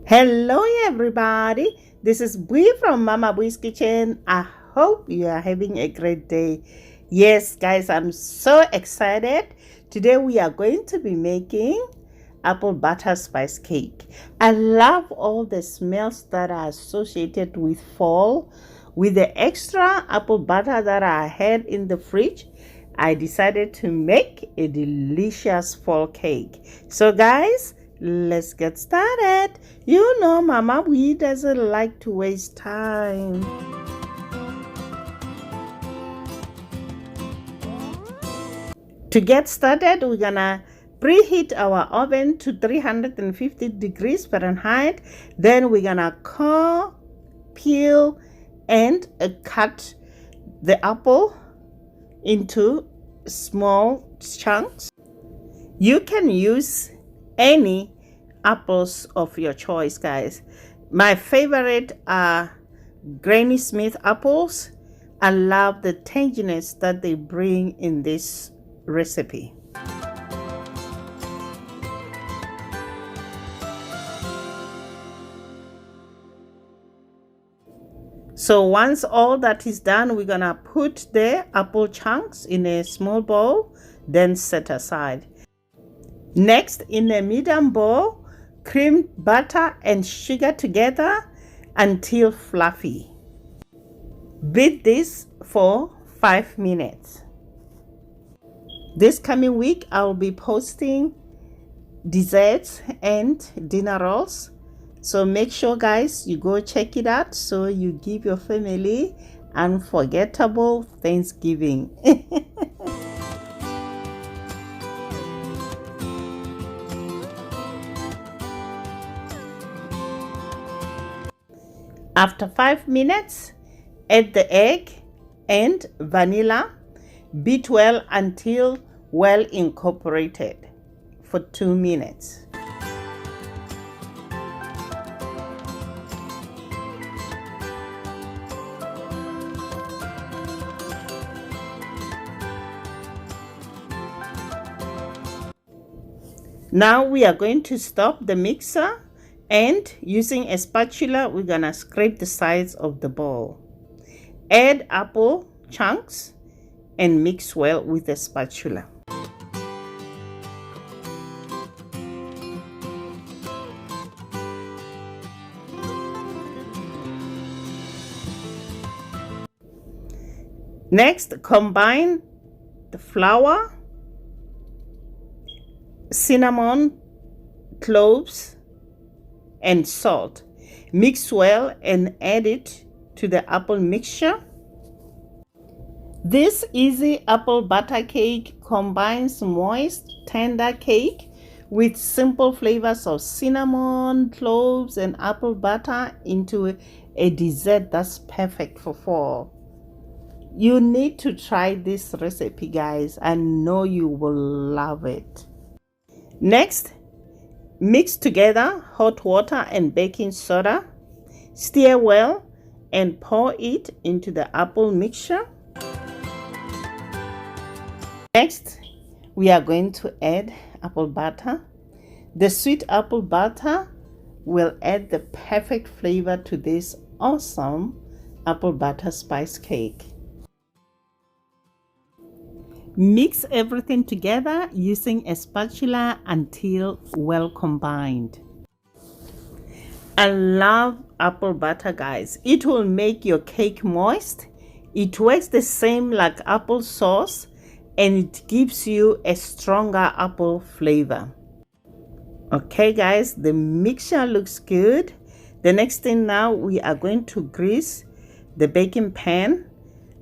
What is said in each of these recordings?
Hello everybody, this is Bui from Mama Bui's Kitchen. I hope you are having a great day. Yes guys, I'm so excited. Today we are going to be making apple butter spice cake. I love all the smells that are associated with fall. With the extra apple butter that I had in the fridge, I decided to make a delicious fall cake. So guys, let's get started. You know Mama Bui doesn't like to waste time. To get started, we're gonna preheat our oven to 350 degrees Fahrenheit. Then we're gonna core, peel, and cut the apple into small chunks. You can use any apples of your choice, guys. My favorite are Granny Smith apples. I love the tanginess that they bring in this recipe. So once all that is done, we're gonna put the apple chunks in a small bowl, then set aside. Next, in a medium bowl, cream butter and sugar together until fluffy. Beat this for 5 minutes. This coming week, I'll be posting desserts and dinner rolls. So make sure guys, you go check it out so you give your family unforgettable Thanksgiving. After 5 minutes, add the egg and vanilla. Beat well until well incorporated for 2 minutes. Now we are going to stop the mixer, and using a spatula, we're gonna scrape the sides of the bowl. Add apple chunks and mix well with the spatula. Next, combine the flour, cinnamon, cloves, and salt. Mix well and add it to the apple mixture. This easy apple butter cake combines moist, tender cake with simple flavors of cinnamon, cloves, and apple butter into a dessert that's perfect for fall. You need to try this recipe, guys. I know you will love it. Next, mix together hot water and baking soda. Stir well and pour it into the apple mixture. Next, we are going to add apple butter. The sweet apple butter will add the perfect flavor to this awesome apple butter spice cake. Mix everything together using a spatula until well combined. I love apple butter, guys. It will make your cake moist. It works the same like applesauce, and it gives you a stronger apple flavor. Okay guys, the mixture looks good. The next thing now, we are going to grease the baking pan.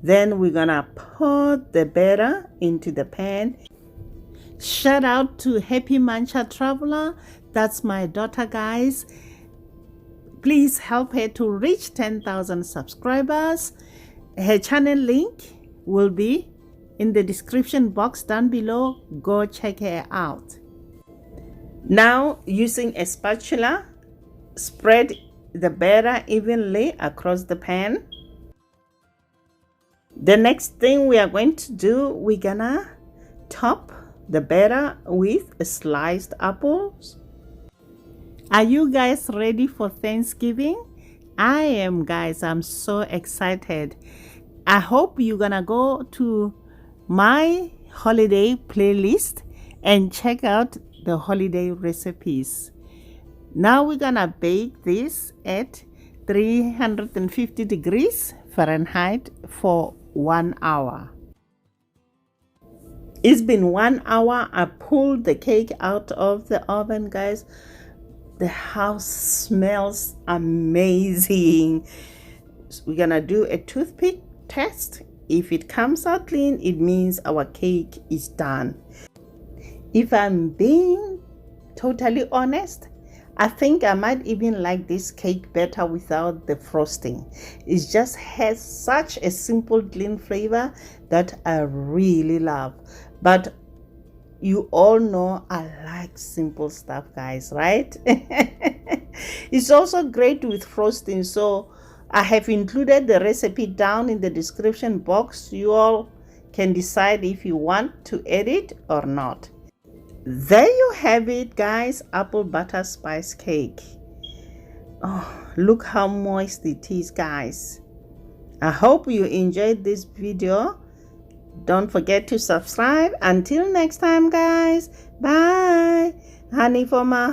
Then we're gonna pour the batter into the pan. Shout out to Happy Mancha Traveler. That's my daughter, guys. Please help her to reach 10,000 subscribers. Her channel link will be in the description box down below. Go check her out. Now, using a spatula, spread the batter evenly across the pan. The next thing we are going to do, we're gonna top the batter with sliced apples. Are you guys ready for Thanksgiving? I am, guys. I'm so excited. I hope you're gonna go to my holiday playlist and check out the holiday recipes. Now we're gonna bake this at 350 degrees Fahrenheit for 1 hour. It's been 1 hour. I pulled the cake out of the oven, guys. The house smells amazing. So we're gonna do a toothpick test. If it comes out clean, it means our cake is done. If I'm being totally honest, I think I might even like this cake better without the frosting. It just has such a simple, clean flavor that I really love. But you all know I like simple stuff, guys, right? It's also great with frosting, so I have included the recipe down in the description box. You all can decide if you want to add it or not. There you have it, guys. Apple butter spice cake. Oh, look how moist it is, guys. I hope you enjoyed this video. Don't forget to subscribe. Until next time, guys. Bye. Honey for my